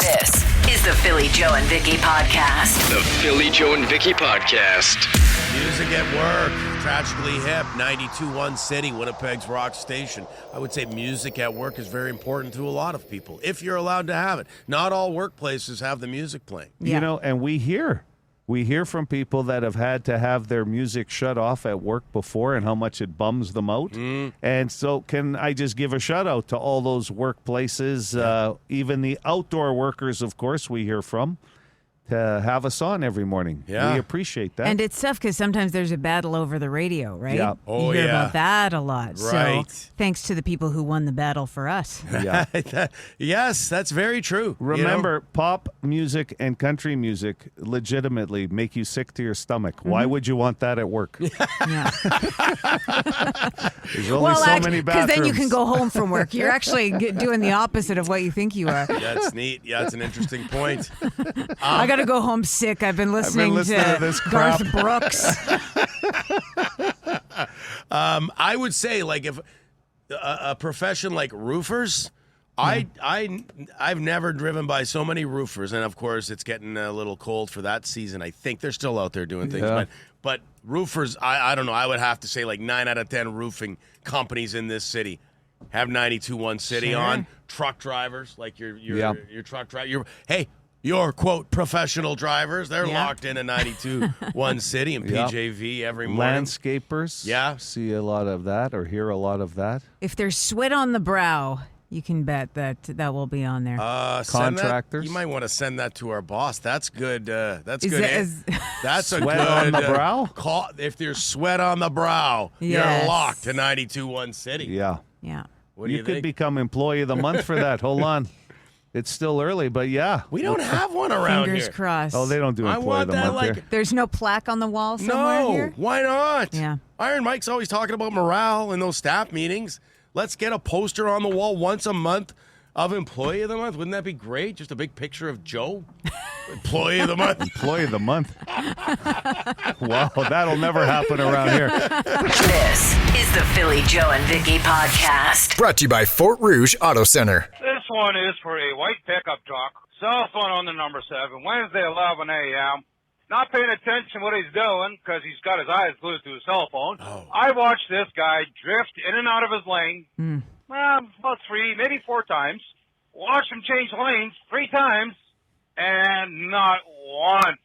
This is the Philly Joe and Vicky Podcast. The Philly Joe and Vicky Podcast. Music at work, tragically hip, 92.1 City, Winnipeg's rock station. I would say music at work is very important to a lot of people, if you're allowed to have it. Not all workplaces have the music playing. Yeah. You know, and we hear from people that have had to have their music shut off at work before and how much it bums them out. And so can I just give a shout out to all those workplaces, even the outdoor workers, of course, we hear from, to have us on every morning. Yeah. We appreciate that. And it's tough because sometimes there's a battle over the radio, right? Yeah. Oh, you hear yeah. about that a lot. Right. So thanks to the people who won the battle for us. Yeah. Yes, that's very true. Remember, pop music and country music legitimately make you sick to your stomach. Why would you want that at work? Yeah. There's only so many bathrooms. Because then you can go home from work. You're actually doing the opposite of what you think you are. That's neat. Yeah, it's an interesting point. I got to go home sick. I've been listening to this Garth crap. Brooks. I would say, like, if a profession like roofers, I've never driven by so many roofers, and of course it's getting a little cold for that season. I think they're still out there doing things, Yeah. but roofers, I don't know. I would have to say like 9 out of 10 roofing companies in this city have 92.1 City Sure. on. Truck drivers, like your truck driver, your quote professional drivers, they're Yeah. locked in at 92.1 City and Yeah. PJV every morning. Landscapers, Yeah. see a lot of that or hear a lot of that. If there's sweat on the brow, you can bet that will be on there. Send that- Contractors. you might want to send that to our boss. That's good. That's Is good. that- is- That's a Sweat good on the brow? Call if there's sweat on the brow. Yes. You're locked to 92.1 City. Yeah. Yeah. What do You you could think? become employee of the month for that. Hold on. It's still early, but yeah. We don't have one around Fingers here. crossed. Oh, they don't do I employee want of the that month like here. There's no plaque on the wall somewhere no. here? Why not? Yeah. Iron Mike's always talking about morale in those staff meetings. Let's get a poster on the wall once a month of Employee of the Month. Wouldn't that be great? Just a big picture of Joe, Employee of the Month. Employee of the month. Wow, that'll never happen around here. This is the Philly Joe and Vicky Podcast. Brought to you by Fort Rouge Auto Center. This one is for a white pickup truck. Cell phone on the number 7, Wednesday, 11 a.m. Not paying attention what he's doing because he's got his eyes glued to his cell phone. I watched this guy drift in and out of his lane, about 3, maybe 4 times. Watched him change lanes 3 times, and not once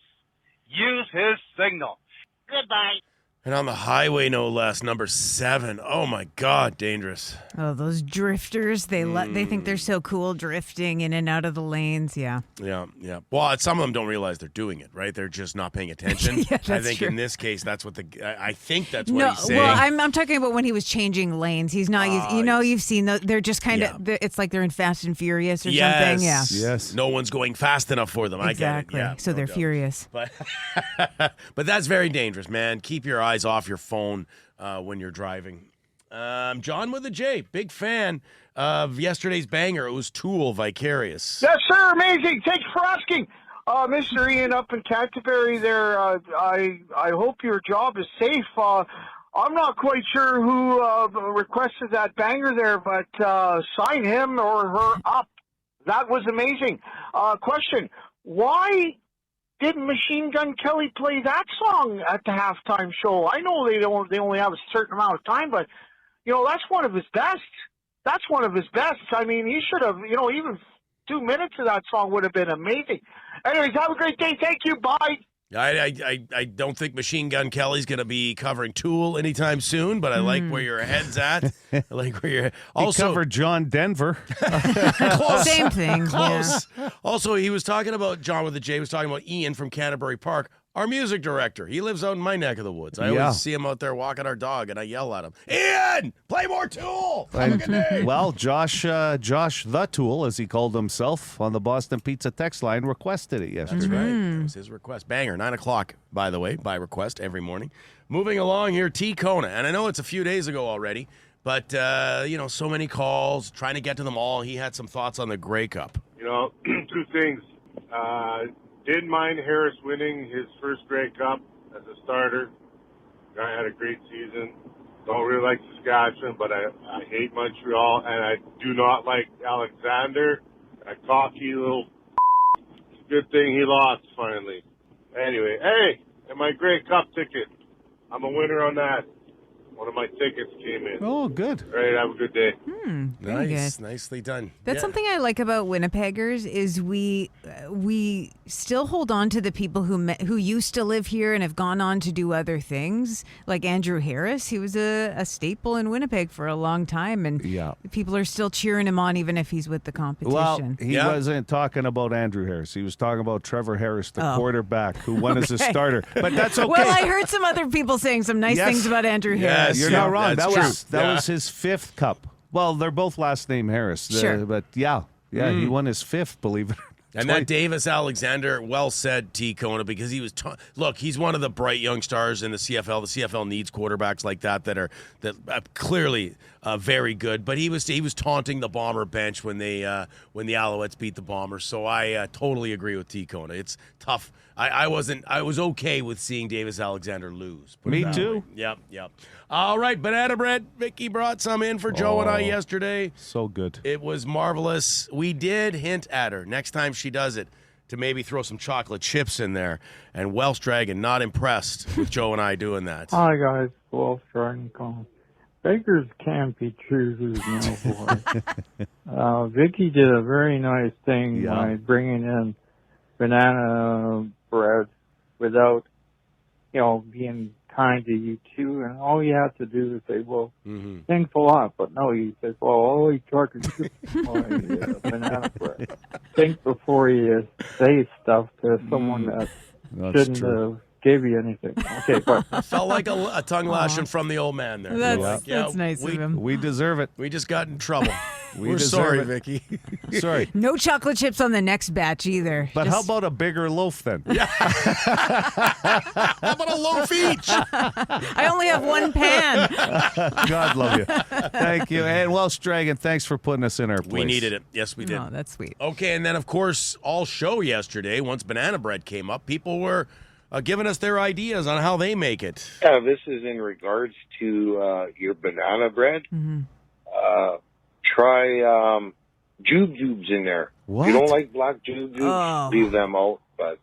use his signal. Goodbye. And on the highway, no less, number 7. Oh, my God, dangerous. Oh, those drifters, they think they're so cool drifting in and out of the lanes. Yeah. Yeah. Well, some of them don't realize they're doing it, right? They're just not paying attention. Yeah, I that's think true. in this case, that's what I think that's what No, he's saying. well, I'm talking about when he was changing lanes. He's not, you've seen those. They're just kind of, it's like they're in Fast and Furious or something. Yeah. Yes. No one's going fast enough for them. Exactly. I get it. Yeah, So no they're doubt. furious. But that's very dangerous, man. Keep your eyes off your phone when you're driving. John with a J, big fan of yesterday's banger. It was Tool, Vicarious. Yes, sir. Amazing. Thanks for asking. Mr. Ian up in Canterbury there, I hope your job is safe. I'm not quite sure who requested that banger there, but sign him or her up. That was amazing. Question, why didn't Machine Gun Kelly play that song at the halftime show? I know they only have a certain amount of time, but, that's one of his best. That's one of his best. I mean, he should have, even 2 minutes of that song would have been amazing. Anyways, have a great day. Thank you. Bye. I don't think Machine Gun Kelly's going to be covering Tool anytime soon, but I like where your head's at. I like where you're also He covered John Denver. close. Same thing. Close. Also, he was talking about, John with the J was talking about Ian from Canterbury Park, our music director. He lives out in my neck of the woods. I Yeah. always see him out there walking our dog, and I yell at him, Ian, play more Tool. Have a good day. Well, Josh the Tool, as he called himself, on the Boston Pizza text line, requested it yesterday. That's right. That was his request. Banger, 9 o'clock, by the way, by request every morning. Moving along here, T. Kona. And I know it's a few days ago already, but, so many calls, trying to get to them all. He had some thoughts on the Grey Cup. 2 things. Didn't mind Harris winning his first Grey Cup as a starter. Guy had a great season. Don't really like Saskatchewan, but I hate Montreal, and I do not like Alexander, a cocky little good thing he lost finally. Anyway, hey, and my Grey Cup ticket. I'm a winner on that. One of my tickets came in. Oh, good. All right, have a good day. Very Nice, good. nicely done. That's something I like about Winnipeggers is we still hold on to the people who used to live here and have gone on to do other things. Like Andrew Harris, he was a staple in Winnipeg for a long time, and people are still cheering him on even if he's with the competition. Well, he wasn't talking about Andrew Harris. He was talking about Trevor Harris, the quarterback who won as a starter. But that's okay. Well, I heard some other people saying some nice things about Andrew Harris. You're not wrong. That That's was his 5th cup. Well, they're both last name Harris. Sure. But he won his 5th, believe it or not. And that Davis Alexander, well said, T. Kona, because he was look. He's one of the bright young stars in the CFL. The CFL needs quarterbacks like that are clearly very good. But he was taunting the Bomber bench when the Alouettes beat the Bombers. So I totally agree with T. Kona. It's tough. I was okay with seeing Davis Alexander lose. Me too. Yep. All right, banana bread. Vicky brought some in for Joe and I yesterday. So good. It was marvelous. We did hint at her next time she does it to maybe throw some chocolate chips in there. And Welsh Dragon not impressed with Joe and I doing that. Hi guys, Wolf Dragon calling. Beggars can't be choosers, no boy. Vicky did a very nice thing by bringing in banana bread without, being kind to you too. And all you have to do is say, well, thanks a lot. But no, you say, well, I'll eat chocolate chips banana bread. Think before you say stuff to someone that shouldn't have gave you anything. Okay, but felt like a tongue lashing from the old man there. That's nice of him. We deserve it. We just got in trouble. We're deserve sorry, it. Vicky. Sorry. No chocolate chips on the next batch either. But how about a bigger loaf then? How about a loaf each? I only have one pan. God love you. Thank you. And Welsh Dragon, thanks for putting us in our place. We needed it. Yes, we did. Oh, that's sweet. Okay, and then, of course, all show yesterday, once banana bread came up, people were giving us their ideas on how they make it. Yeah, this is in regards to your banana bread. Try jubes in there. What? If you don't like black jubes, leave them out, but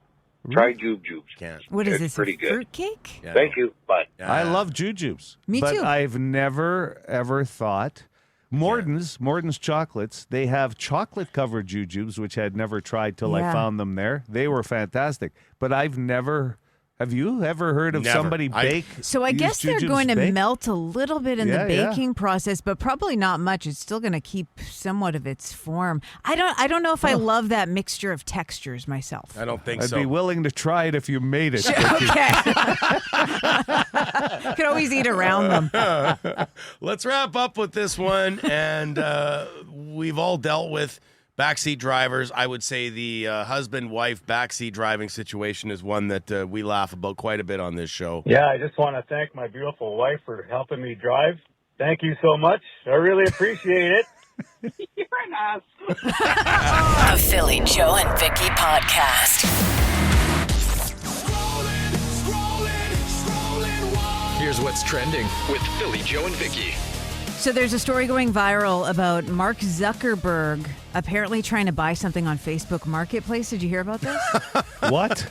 try jubes. What is it's this, pretty a good. fruitcake? Yeah. Thank you. Bye. I love jujubes. Me but too. I've never, ever thought. Morton's chocolates, they have chocolate-covered jujubes, which I had never tried till I found them there. They were fantastic. But I've never... Have you ever heard of somebody bake? So I guess they're going to melt a little bit in the baking process, but probably not much. It's still going to keep somewhat of its form. I don't know if I love that mixture of textures myself. I don't think I'd so. be willing to try it if you made it. Okay. Could always eat around them. Let's wrap up with this one. And we've all dealt with backseat drivers. I would say the husband-wife backseat driving situation is one that we laugh about quite a bit on this show. Yeah, I just want to thank my beautiful wife for helping me drive. Thank you so much. I really appreciate it. You're an ass. The Philly Joe and Vicky Podcast. Here's what's trending with Philly Joe and Vicky. So there's a story going viral about Mark Zuckerberg apparently trying to buy something on Facebook Marketplace. Did you hear about this? What?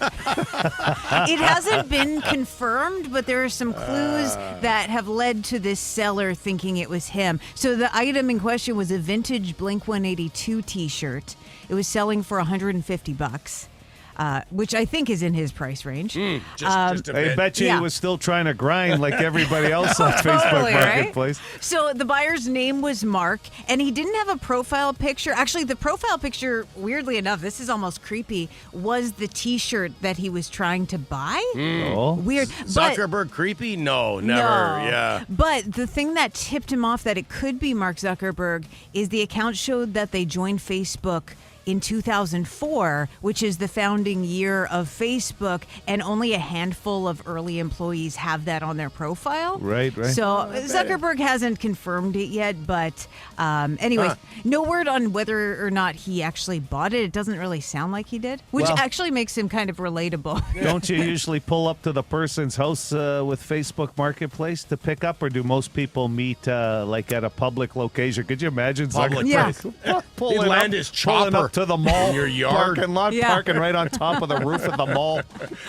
It hasn't been confirmed, but there are some clues that have led to this seller thinking it was him. So the item in question was a vintage Blink-182 t-shirt. It was selling for $150. Which I think is in his price range. Just a bit. I bet you he was still trying to grind like everybody else on Facebook Totally, Marketplace. Right? So the buyer's name was Mark, and he didn't have a profile picture. Actually, the profile picture, weirdly enough, this is almost creepy, was the T-shirt that he was trying to buy. Oh. Weird. Zuckerberg creepy? No, never. No. Yeah. But the thing that tipped him off that it could be Mark Zuckerberg is the account showed that they joined Facebook in 2004, which is the founding year of Facebook, and only a handful of early employees have that on their profile. Right. So Zuckerberg hasn't confirmed it yet, but anyways, no word on whether or not he actually bought it. It doesn't really sound like he did, which actually makes him kind of relatable. Don't you usually pull up to the person's house with Facebook Marketplace to pick up, or do most people meet like at a public location? Could you imagine Public Zuckerberg place. He'd land his pulling chopper. up to the mall in your yard. parking lot, parking right on top of the roof of the mall.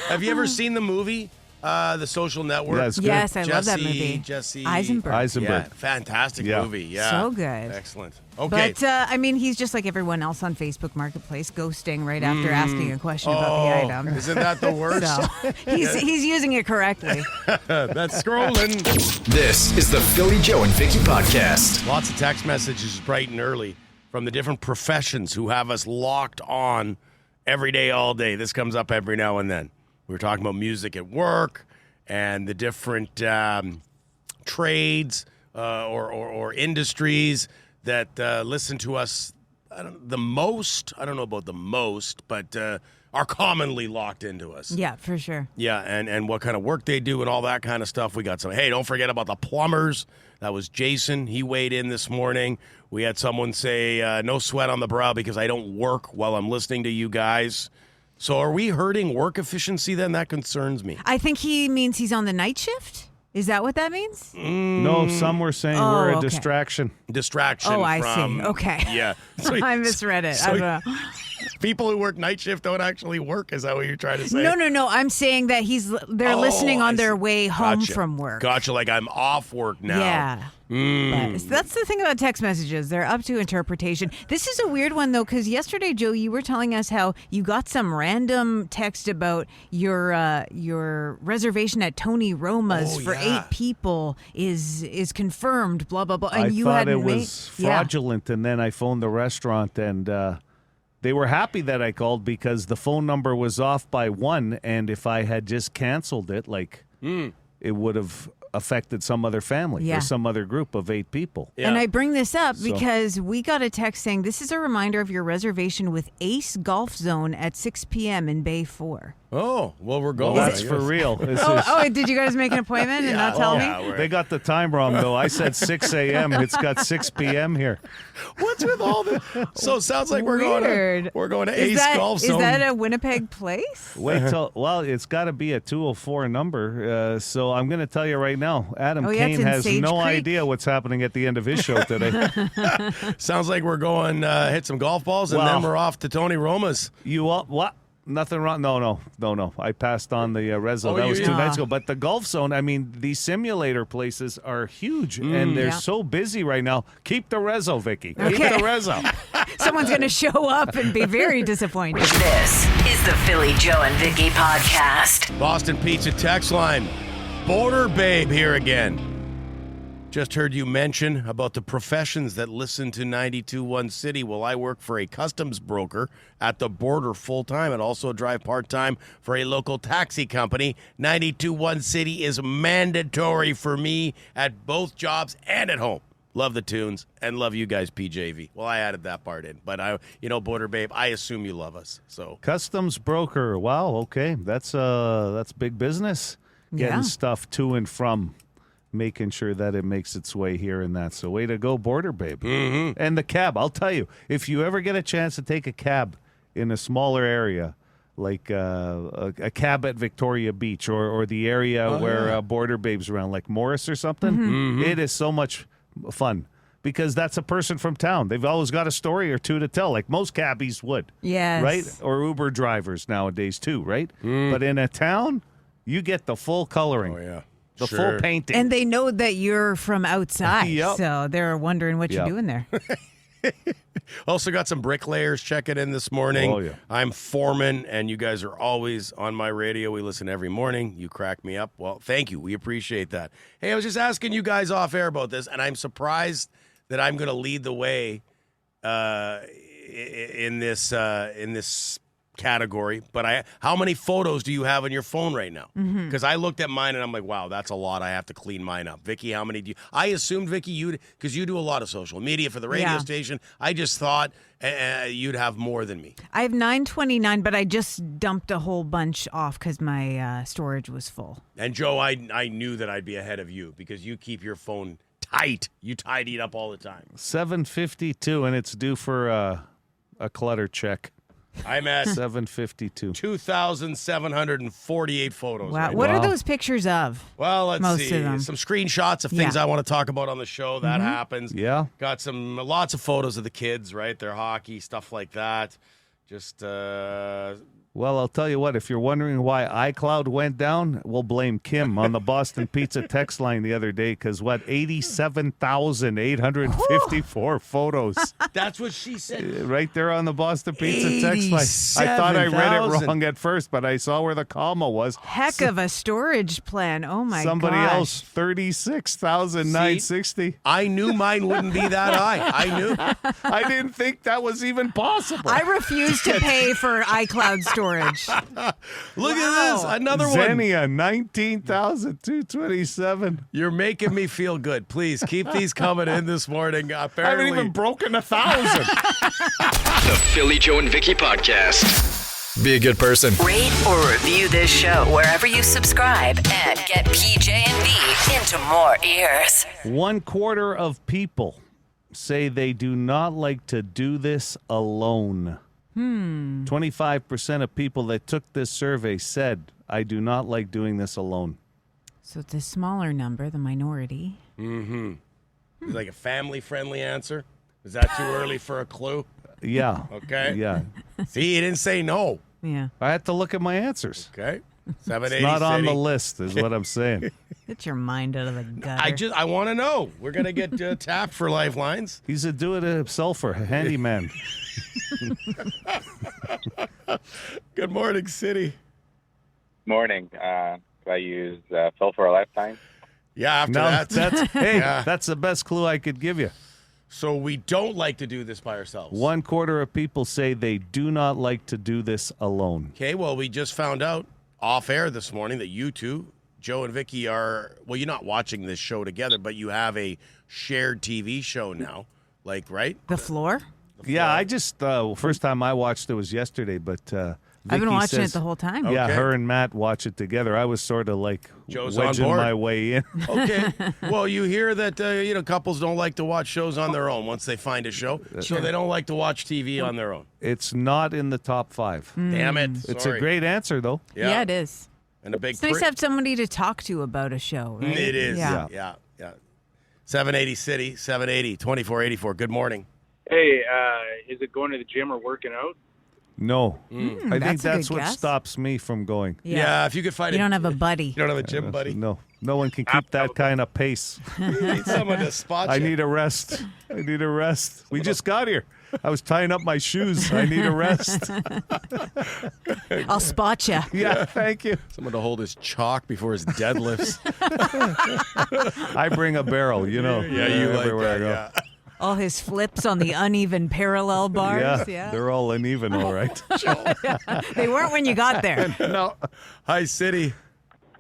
Have you ever seen the movie, The Social Network? Yeah, it's good. Yes, I love that movie. Jesse Eisenberg. Yeah, fantastic movie. Yeah, So good. Excellent. Okay. But, I mean, he's just like everyone else on Facebook Marketplace, ghosting right after asking a question about the item. Isn't that the worst? So, he's using it correctly. That's scrolling. This is the Philly Joe and Vicky podcast. Lots of text messages bright and early from the different professions who have us locked on every day, all day. This comes up every now and then. We were talking about music at work and the different trades or industries that listen to us the most. I don't know about the most, but are commonly locked into us. Yeah, for sure. Yeah, and what kind of work they do and all that kind of stuff. We got some. Hey, don't forget about the plumbers. That was Jason. He weighed in this morning. We had someone say, no sweat on the brow because I don't work while I'm listening to you guys. So are we hurting work efficiency then? That concerns me. I think he means he's on the night shift. Is that what that means? No, some were saying we're a distraction. Distraction. Oh, I from, see. Okay. Yeah. So, I misread it. so I don't know. people who work night shift don't actually work. Is that what you're trying to say? No. I'm saying that they're listening on their way home Gotcha. from work. Gotcha. Like I'm off work now. Yeah. But that's the thing about text messages. They're up to interpretation. This is a weird one, though, because yesterday, Joe, you were telling us how you got some random text about your reservation at Tony Roma's for 8 people is confirmed, blah, blah, blah. And I you thought hadn't it was fraudulent, and then I phoned the restaurant, and they were happy that I called because the phone number was off by 1, and if I had just canceled it, it would have affected some other family or some other group of 8 people. Yeah. And I bring this up because we got a text saying this is a reminder of your reservation with Ace Golf Zone at 6 p.m. in Bay 4. Oh, well, we're going. Well, that's for real. Did you guys make an appointment and not tell me? They got the time wrong, though. I said 6 a.m. It's got 6 p.m. here. What's with all the... So it sounds like we're going to Ace Golf Zone. Is that a Winnipeg place? Wait till... Well, it's got to be a 204 number. So I'm going to tell you right now, Adam Kane has no idea what's happening at the end of his show today. Sounds like we're going hit some golf balls, and then we're off to Tony Roma's. What? Nothing wrong. No. I passed on the reso. That was 2 nights ago. But the Golf Zone, I mean, these simulator places are huge, and they're so busy right now. Keep the reso, Vicky. Okay. Keep the reso. Someone's going to show up and be very disappointed. This is the Philly Joe and Vicky podcast. Boston Pizza text line. Border Babe here again. Just heard you mention about the professions that listen to 92.1 City. Well, I work for a customs broker at the border full-time and also drive part-time for a local taxi company. 92.1 City is mandatory for me at both jobs and at home. Love the tunes and love you guys, PJV. Well, I added that part in, but Border Babe, I assume you love us. So customs broker. Wow. Okay, that's big business. Getting stuff to and from. Making sure that it makes its way here and that. So way to go, Border Babe. Mm-hmm. And the cab, I'll tell you, if you ever get a chance to take a cab in a smaller area, like a cab at Victoria Beach or the area where Border Babe's around, like Morris or something, it is so much fun. Because that's a person from town. They've always got a story or two to tell, like most cabbies would. Yes. Right? Or Uber drivers nowadays too, right? But in a town, you get the full coloring. Oh, yeah. The full painting. And they know that you're from outside, Yep. so they're wondering what you're doing there. Also got some bricklayers checking in this morning. Oh, yeah. I'm foreman, and you guys are always on my radio. We listen every morning. You crack me up. Well, thank you. We appreciate that. Hey, I was just asking you guys off air about this, and I'm surprised that I'm going to lead the way in this category, but how many photos do you have on your phone right now? Because I looked at mine and I'm like, wow, that's a lot. I have to clean mine up. Vicky, how many do you? I assumed, Vicky, because you do a lot of social media for the radio station. I just thought you'd have more than me. I have 929, but I just dumped a whole bunch off because my storage was full. And Joe, I knew that I'd be ahead of you because you keep your phone tight. You tidy it up all the time. 752, and it's due for a clutter check. I'm at 752. 2,748 photos. Wow. Right What now. are those pictures of? Well, let's Most see. of them. Some screenshots of things Yeah. I want to talk about on the show. That happens. Yeah. Got lots of photos of the kids, right? Their hockey, stuff like that. Just Well, I'll tell you what, if you're wondering why iCloud went down, we'll blame Kim on the Boston Pizza text line the other day because, 87,854 photos. that's what she said. Right there on the Boston Pizza text line. I thought I read it 87,000. wrong at first, but I saw where the comma was. Heck of a storage plan. Oh, my Somebody gosh. else, 36,960. I knew mine wouldn't be that high. I knew. I didn't think that was even possible. I refuse to pay for iCloud storage. Look at this. Another one. Xenia, 19,227. You're making me feel good. Please keep these coming in this morning. I Apparently, haven't even broken 1,000. The Philly Joe and Vicky Podcast. Be a good person. Rate or review this show wherever you subscribe and get PJ&V into more ears. 1/4 of people say they do not like to do this alone. 25% of people that took this survey said, I do not like doing this alone. So it's a smaller number, the minority. like a family-friendly answer. Is that too early for a clue? Yeah. Okay. Yeah. See, he didn't say no. Yeah. I had to look at my answers. Okay. It's 780 not on the City. list, is what I'm saying. Get your mind out of the gutter. I want to know. We're gonna get tapped for lifelines. He's a do-it-himselfer, a handyman. Good morning, City. Morning. Do I use Phil for a lifetime? Yeah, after No, that. hey, Yeah. that's the best clue I could give you. So we don't like to do this by ourselves. 1/4 of people say they do not like to do this alone. Okay, well, we just found out off air this morning that you two, Joe and Vicky, are, well, you're not watching this show together, but you have a shared TV show now. Like, right? The floor? Yeah, I just, first time I watched it was yesterday, but I've been Vicky watching says- it the whole time. Yeah, Okay. her and Matt watch it together. I was sort of like Joe's on wedging board. my way in. Okay. Well, you hear that, couples don't like to watch shows on their own once they find a show. So they don't like to watch TV on their own. It's not in the top 5. Damn it. It's Sorry. a great answer, though. Yeah, it is. And a big It's nice to have somebody to talk to about a show, right? It is. Yeah. Yeah. 780 City, 780, 2484. Good morning. Hey, is it going to the gym or working out? No. I think that's a that's good what guess. stops me from going. Yeah, if you could find You don't have a buddy. You don't have a gym buddy. No one can keep that kind of pace. You need someone to spot you. I need a rest. We just got here. I was tying up my shoes. I need a rest. I'll spot you. Yeah, thank you. Someone to hold his chalk before his deadlifts. I bring a barrel, Yeah, you like everywhere I that, go. yeah. All his flips on the uneven parallel bars. Yeah. They're all uneven, all right. They weren't when you got there. No. Hi, City.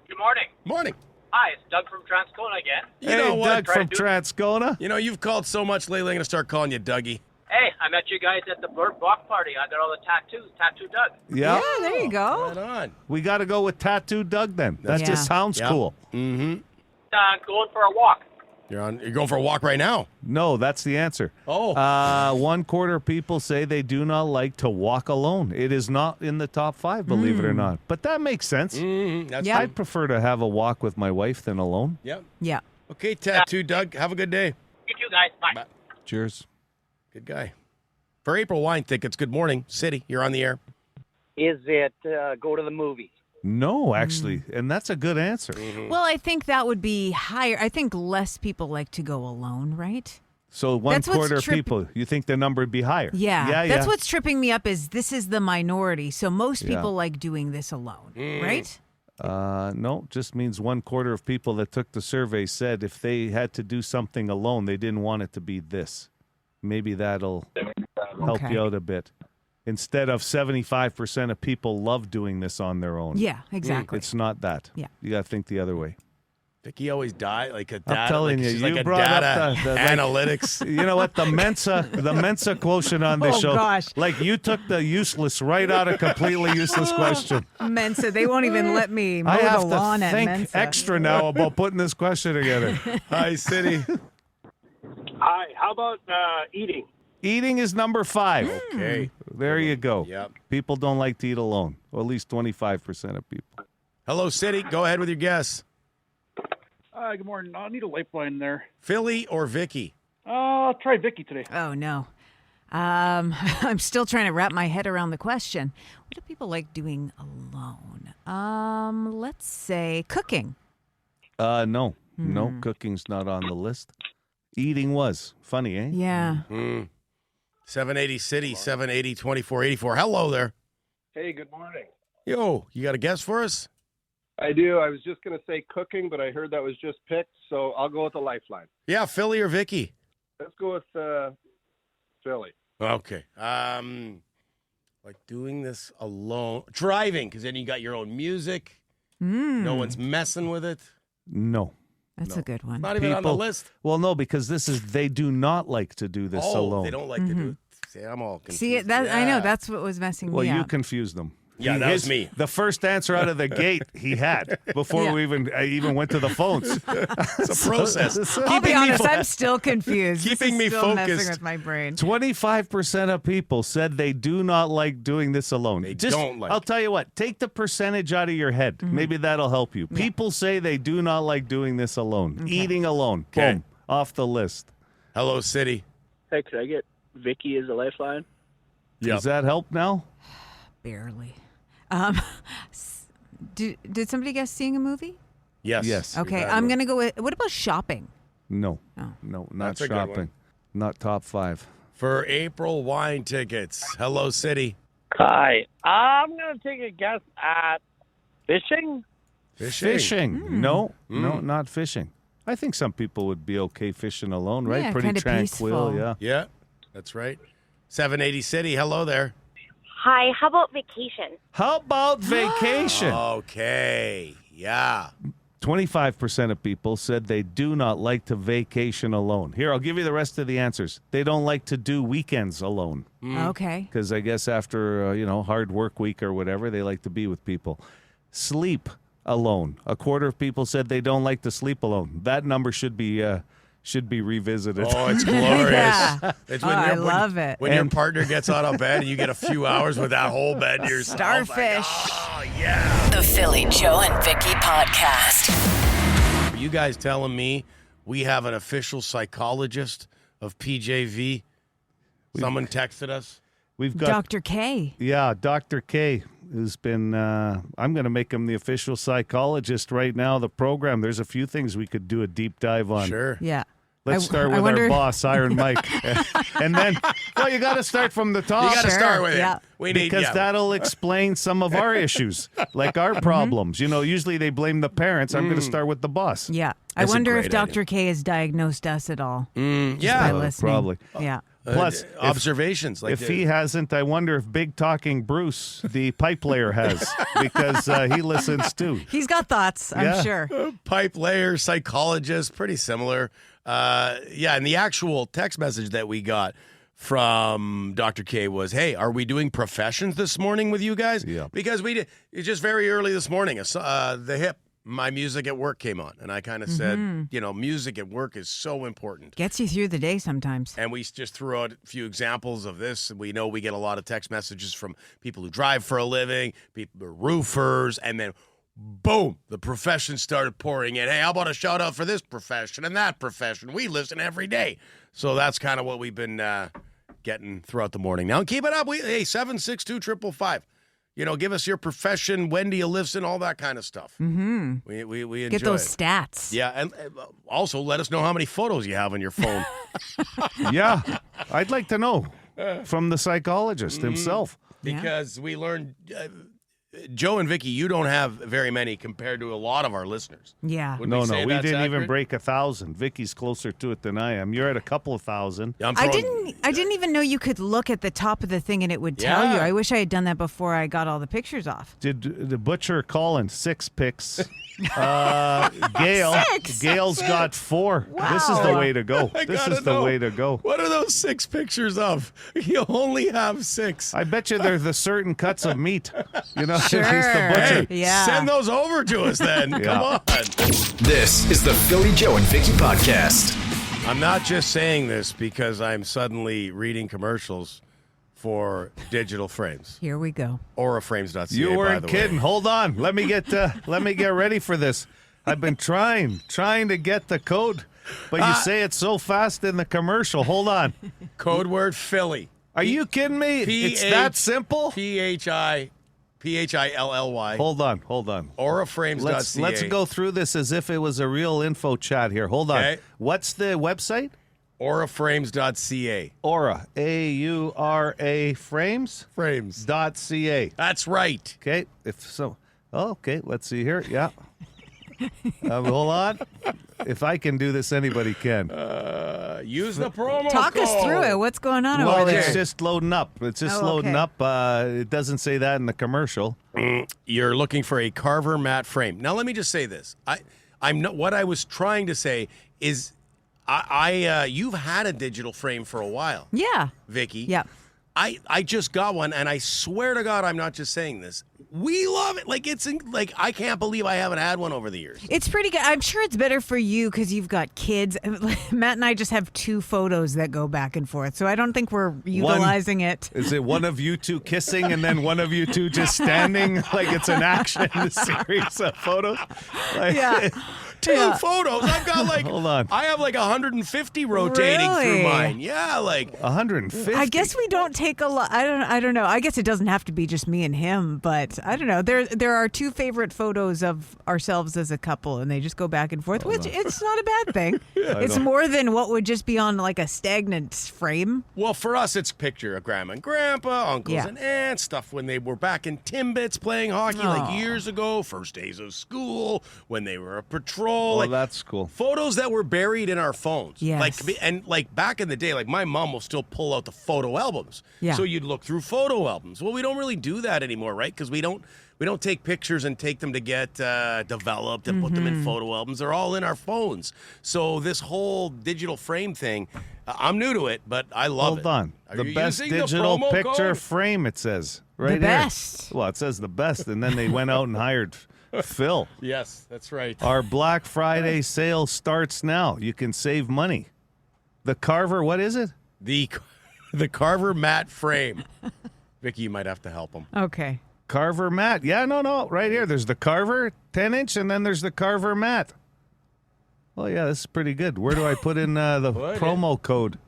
Good morning. Morning. Hi, it's Doug from Transcona again. You know what? Doug from Transcona. You know, you've called so much lately, I'm going to start calling you Dougie. Hey, I met you guys at the Bird Block Party. I got all the tattoos. Tattoo Doug. Yeah. There you go. Right on. We got to go with Tattoo Doug then. That Yeah. just sounds Yeah. cool. Mm-hmm. Going for a walk. You're going for a walk right now. No, that's the answer. Oh. 1/4 of people say they do not like to walk alone. It is not in the top 5, believe it or not. But that makes sense. That's Yeah. I'd prefer to have a walk with my wife than alone. Yep. Yeah. Okay, Tattoo Doug. Have a good day. You too, guys. Bye. Cheers. Good guy. For April wine tickets, good morning, City. You're on the air. Is it go to the movies? No, actually, and that's a good answer. Well, I think that would be higher. I think less people like to go alone, right? So That's what's 1/4 of people, you think the number would be higher? Yeah. That's what's tripping me up is this is the minority. So most people like doing this alone, right? No, just means 1/4 of people that took the survey said if they had to do something alone, they didn't want it to be this. Maybe that'll help Okay. you out a bit. Instead of 75% of people love doing this on their own. Yeah, exactly. It's not that. Yeah. You got to think the other way. Vicky always died like a data. I'm telling like, you, she's you like a brought data up the analytics. You know what? The Mensa quotient on this Oh, show. gosh. Like you took the useless right out of completely useless question. Mensa, they won't even let me mow I have the lawn to at think Mensa. extra now about putting this question together. Hi, City. Hi. How about eating? Eating is number 5. Okay. There you go. Yep. People don't like to eat alone. Or at least 25% of people. Hello, City. Go ahead with your guess. Good morning. I need a lifeline there. Philly or Vicky? I'll try Vicky today. Oh, no. I'm still trying to wrap my head around the question. What do people like doing alone? Let's say cooking. No. No, cooking's not on the list. Eating was. Funny, eh? Yeah. 780 City, 780-2484. Hello there. Hey, good morning. Yo, you got a guess for us? I do. I was just going to say cooking, but I heard that was just picked, so I'll go with the lifeline. Yeah, Philly or Vicky? Let's go with Philly. Okay. Like doing this alone. Driving, because then you got your own music. No one's messing with it. No. That's a good one. Not even on the list. Well, no, because they do not like to do this alone. They don't like to do it. See, I'm all confused. See, I know. That's what was messing me up. Well, you confused them. Yeah, that was me. The first answer out of the gate he had before we even went to the phones. It's a process. I'll be honest, I'm still confused. Keeping me still focused. messing with my brain. 25% of people said they do not like doing this alone. They don't like I'll tell you what, take the percentage out of your head. Maybe that'll help you. People say they do not like doing this alone. Eating alone. Okay. Boom. Off the list. Hello, City. Hey, could I get Vicky as a lifeline? Does that help now? Barely. Did somebody guess seeing a movie? Yes. Okay, I'm going to go with, what about shopping? No. Oh. No, not That's a good one. shopping. Not top 5. For April wine tickets. Hello, City. Hi. I'm going to take a guess at fishing. Fishing. No, not fishing. I think some people would be okay fishing alone, right? Yeah, Pretty kinda tranquil, peaceful. yeah. Yeah, that's right. 780 City. Hello there. Hi, how about vacation? How about vacation? Okay. Yeah. 25% of people said they do not like to vacation alone. Here, I'll give you the rest of the answers. They don't like to do weekends alone. Okay. Because I guess after, hard work week or whatever, they like to be with people. Sleep alone. A quarter of people said they don't like to sleep alone. That number should be revisited. Oh, it's glorious. Yeah. It's I love it. When your partner gets out of bed and you get a few hours with that whole bed to yourself. Starfish. Oh, yeah. The Philly, Joe, and Vicky podcast. Are you guys telling me we have an official psychologist of PJV? Someone texted us. We've got Dr. K. Yeah, Dr. K, who's been, I'm going to make him the official psychologist right now of the program. There's a few things we could do a deep dive on. Sure. Yeah. Let's start with our boss, Iron Mike. And then, you got to start from the top. You got to start with Yeah. it. Because that'll explain some of our issues, like our problems. Usually they blame the parents. I'm going to start with the boss. Yeah. That's I a wonder if great Dr. K has diagnosed us at all. Yeah. By listening. Probably. Yeah. Plus, observations. If he hasn't, I wonder if Big Talking Bruce, the pipe layer, has, because he listens too. He's got thoughts, I'm sure. Pipe layer, psychologist, pretty similar. And the actual text message that we got from Dr. K was, hey, are we doing professions this morning with you guys? Yeah. Because we did. It's just very early this morning. The hip, My Music at Work came on. And I kind of said, music at work is so important. Gets you through the day sometimes. And we just threw out a few examples of this. We know we get a lot of text messages from people who drive for a living, people who are roofers, and then boom, the profession started pouring in. Hey, how about a shout out for this profession and that profession? We listen every day. So that's kind of what we've been getting throughout the morning. Now, keep it up. 762-555. Give us your profession, when do you listen, all that kind of stuff. Mm-hmm. We enjoy Get those it. stats. Yeah, and also let us know how many photos you have on your phone. Yeah, I'd like to know from the psychologist himself. Because we learned, Joe and Vicky, you don't have very many compared to a lot of our listeners. Yeah. Would No, say we that's didn't even accurate? break 1,000. Vicky's closer to it than I am. You're at a couple of thousand. Yeah, I didn't even know you could look at the top of the thing and it would tell you. I wish I had done that before I got all the pictures off. Did the butcher call in 6 picks? Gail's got 4. Wow. This is the way to go. I This gotta is the know. way to go. What are those 6 pictures of? You only have 6. I bet you they're the certain cuts of meat. Sure. He's the butcher. Yeah. Send those over to us then. Come on. This is the Philly, Joe, and Vicky podcast. I'm not just saying this because I'm suddenly reading commercials for digital frames. Here we go. Auraframes.ca. You by weren't the kidding. way. Hold on. Let me get ready for this. I've been trying to get the code, but you say it so fast in the commercial. Hold on. Code word Philly. Are you kidding me? It's that simple? PHILLY. Hold on. Auraframes.ca. Let's go through this as if it was a real info chat here. Hold on. Okay. What's the website? Auraframes.ca. Aura. A-U-R-A frames? Frames.ca. That's right. Okay. Okay. Let's see here. Yeah. Hold on. If I can do this, anybody can. Use the promo Talk code. us through it. What's going on Well, over there? it's just loading up. Loading up. It doesn't say that in the commercial. You're looking for a Carver matte frame. Now, let me just say this. I'm not. What I was trying to say is, you've had a digital frame for a while. Yeah. Vicky. Yeah. I just got one, and I swear to God, I'm not just saying this. We love it. I can't believe I haven't had one over the years. It's pretty good. I'm sure it's better for you because you've got kids. Matt and I just have 2 photos that go back and forth, so I don't think we're utilizing it. Is it one of you two kissing and then one of you two just standing like it's an action series of photos? Yeah. 2 photos. I've got Hold on. I have 150 rotating through mine. Yeah, 150. I guess we don't take a lot. I don't know. I guess it doesn't have to be just me and him, but I don't know. There are 2 favorite photos of ourselves as a couple, and they just go back and forth, which it's not a bad thing. It's more than what would just be on a stagnant frame. Well, for us, it's picture of grandma and grandpa, uncles and aunts, stuff when they were back in Timbits playing hockey years ago, first days of school, when they were a patrol. Oh, that's cool. Photos that were buried in our phones. Yes. Back in the day, my mom will still pull out the photo albums. Yeah. So you'd look through photo albums. Well, we don't really do that anymore, right? Because we don't take pictures and take them to get developed and put them in photo albums. They're all in our phones. So this whole digital frame thing, I'm new to it, but I love it. Hold on. The best digital picture frame, it says. Right here. Best. Well, it says the best, and then they went out and hired Phil. Yes, that's right. Our Black Friday sale starts now. You can save money. The Carver, what is it? The Carver matte frame. Vicky, you might have to help him. Okay. Carver matte. Yeah, no. Right here. There's the Carver 10-inch, and then there's the Carver matte. Oh, yeah, this is pretty good. Where do I put in the promo code?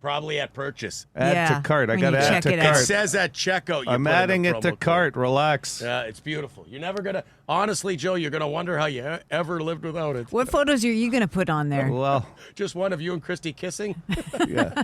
Probably at purchase. Add to cart. I got to add to cart. It says at checkout. I'm adding it to cart. Relax. Yeah, it's beautiful. You're never going to, honestly, Joe, you're going to wonder how you ever lived without it. What photos are you going to put on there? Well, just one of you and Christy kissing? Yeah.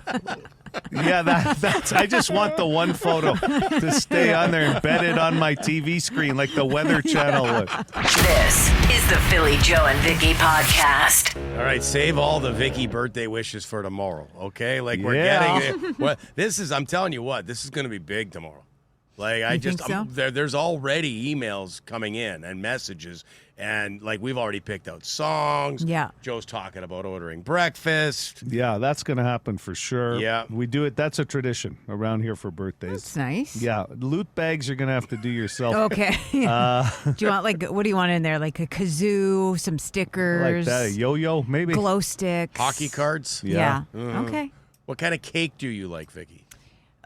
Yeah, that's. I just want the one photo to stay on there embedded on my TV screen like the Weather Channel would. This is the Philly Joe and Vicky podcast. All right, save all the Vicky birthday wishes for tomorrow, okay? We're getting it. Well, I'm telling you what, this is going to be big tomorrow. There's already emails coming in and messages, and we've already picked out songs. Yeah. Joe's talking about ordering breakfast. Yeah, that's going to happen for sure. Yeah. We do it. That's a tradition around here for birthdays. That's nice. Yeah. Loot bags you're going to have to do yourself. Okay. Do you want what do you want in there? Like a kazoo, some stickers. Like that, a yo-yo, maybe. Glow sticks. Hockey cards. Yeah. Okay. What kind of cake do you like, Vicky?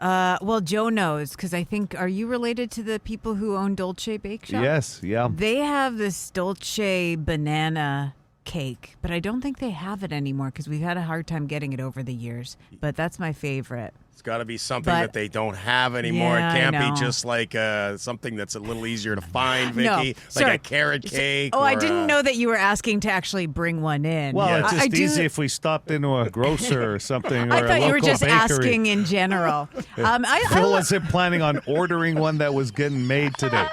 Well, Joe knows because I think, are you related to the people who own Dolce Bake Shop? Yes, yeah. They have this Dolce banana cake, but I don't think they have it anymore because we've had a hard time getting it over the years. But that's my favorite. It's got to be something that they don't have anymore. Yeah, it can't I know. be just something that's a little easier to find, Vicky. No, like a carrot cake. I didn't know that you were asking to actually bring one in. Well, it's just easy if we stopped into a grocer or something. I or thought a you were local just bakery. asking in general. Phil wasn't planning on ordering one that was getting made today.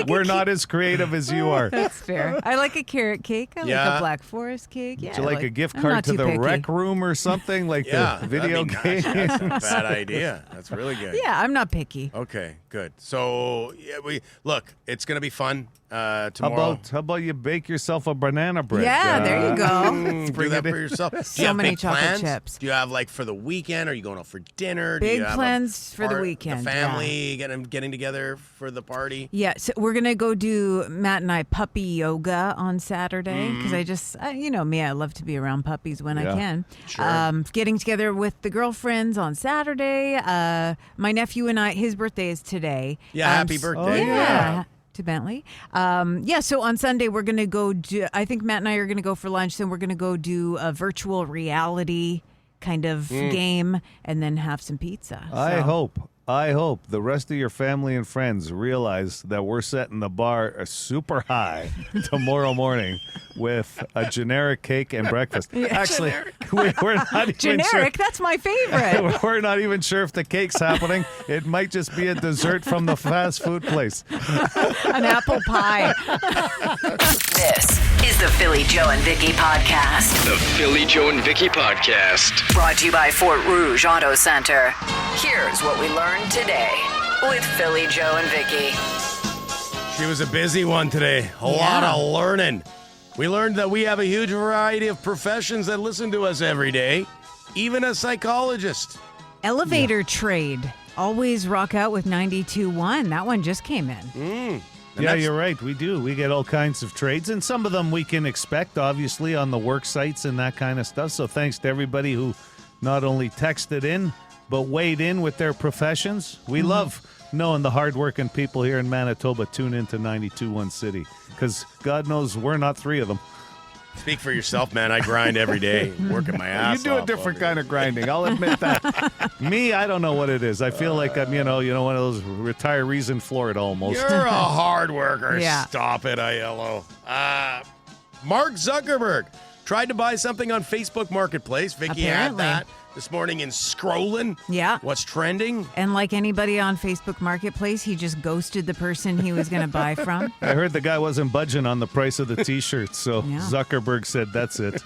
We're not as creative as you are. That's fair. I like a carrot cake. I like a Black Forest cake. Yeah, Would you like a gift card to the rec room or something? Like the video game? That's not a bad idea. That's really good. Yeah, I'm not picky. Okay, Good. So it's going to be fun tomorrow. How about you bake yourself a banana bread? Yeah, there you go. Do that for yourself. Do you So have many big chocolate plans? chips. Do you have for the weekend? Are you going out for dinner? Big Do you have plans for the weekend, The family getting together for the party. Yeah, so we're going to go do, Matt and I, puppy yoga on Saturday because I just, you know me, I love to be around puppies when I can. Sure. Getting together with the girlfriends on Saturday. My nephew and his birthday is today. Yeah, happy birthday. Yeah. To Bentley. So on Sunday, we're going to go do, I think Matt and I are going to go for lunch. Then we're going to go do a virtual reality kind of game and then have some pizza. I hope the rest of your family and friends realize that we're setting the bar super high tomorrow morning with a generic cake and breakfast. Actually, we're not even generic, sure. That's my favorite. We're not even sure if the cake's happening. It might just be a dessert from the fast food place. An apple pie. This is the Philly Joe and Vicky podcast. The Philly Joe and Vicky podcast. Brought to you by Fort Rouge Auto Center. Here's what we learned today with Philly Joe and Vicky. She was a busy one today. A lot of learning. We learned that we have a huge variety of professions that listen to us every day, even a psychologist. Elevator trade. Always rock out with 92.1. That one just came in. Yeah, you're right. We do. We get all kinds of trades, and some of them we can expect, obviously, on the work sites and that kind of stuff. So thanks to everybody who not only texted in, but weighed in with their professions. We love knowing the hardworking people here in Manitoba tune into 92.1 City, because God knows we're not three of them. Speak for yourself, man. I grind every day, working my ass off. You do a different kind of grinding. I'll admit that. Me, I don't know what it is. I feel like I'm, one of those retirees in Florida almost. You're a hard worker. Yeah. Stop it, ILO. Mark Zuckerberg tried to buy something on Facebook Marketplace. Vicky had that this morning in scrolling. Yeah. What's trending? And like anybody on Facebook Marketplace, he just ghosted the person he was going to buy from. I heard the guy wasn't budging on the price of the T-shirt, so Zuckerberg said, that's it.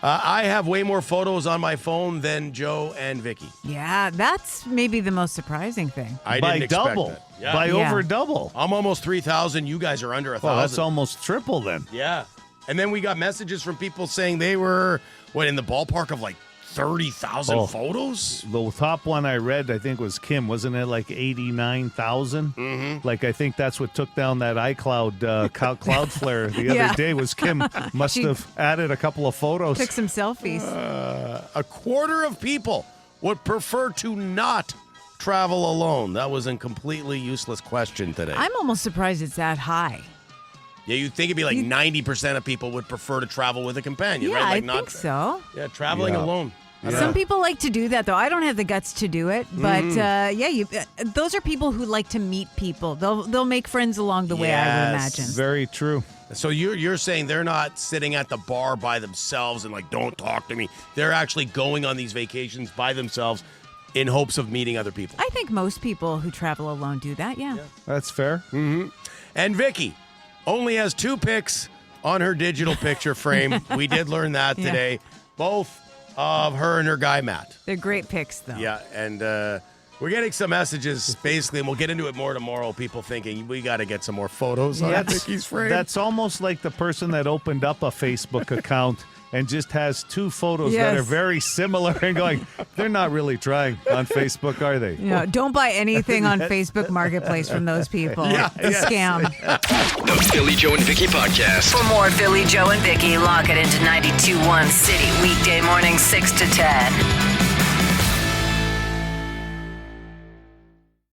I have way more photos on my phone than Joe and Vicky. Yeah, that's maybe the most surprising thing. I By didn't expect double. that. Yeah. By over double. I'm almost 3,000. You guys are under 1,000. Well, that's almost triple then. Yeah. And then we got messages from people saying they were, in the ballpark of 30,000 photos? The top one I read, I think, was Kim. Wasn't it 89,000? Mm-hmm. I think that's what took down that iCloud Cloudflare the other day was Kim. Must have added a couple of photos. Took some selfies. A quarter of people would prefer to not travel alone. That was a completely useless question today. I'm almost surprised it's that high. Yeah, you'd think it'd be 90% of people would prefer to travel with a companion, Yeah, right? I think so. Yeah, traveling alone. Yeah. Some people like to do that, though. I don't have the guts to do it, but those are people who like to meet people. They'll make friends along the way, I would imagine. Very true. So you're saying they're not sitting at the bar by themselves and don't talk to me. They're actually going on these vacations by themselves in hopes of meeting other people. I think most people who travel alone do that, yeah. That's fair. Mm-hmm. And Vicky only has 2 pics on her digital picture frame. We did learn that today. Both of her and her guy, Matt. They're great pics, though. Yeah, and we're getting some messages, basically, and we'll get into it more tomorrow, people thinking, we got to get some more photos on Vicky's frame. That's almost like the person that opened up a Facebook account and just has 2 photos that are very similar and going, they're not really trying on Facebook, are they? No, don't buy anything on Facebook Marketplace from those people. It's a scam. The Philly Joe and Vicky podcast. For more Philly Joe and Vicky, lock it into 92.1 City weekday morning 6 to 10.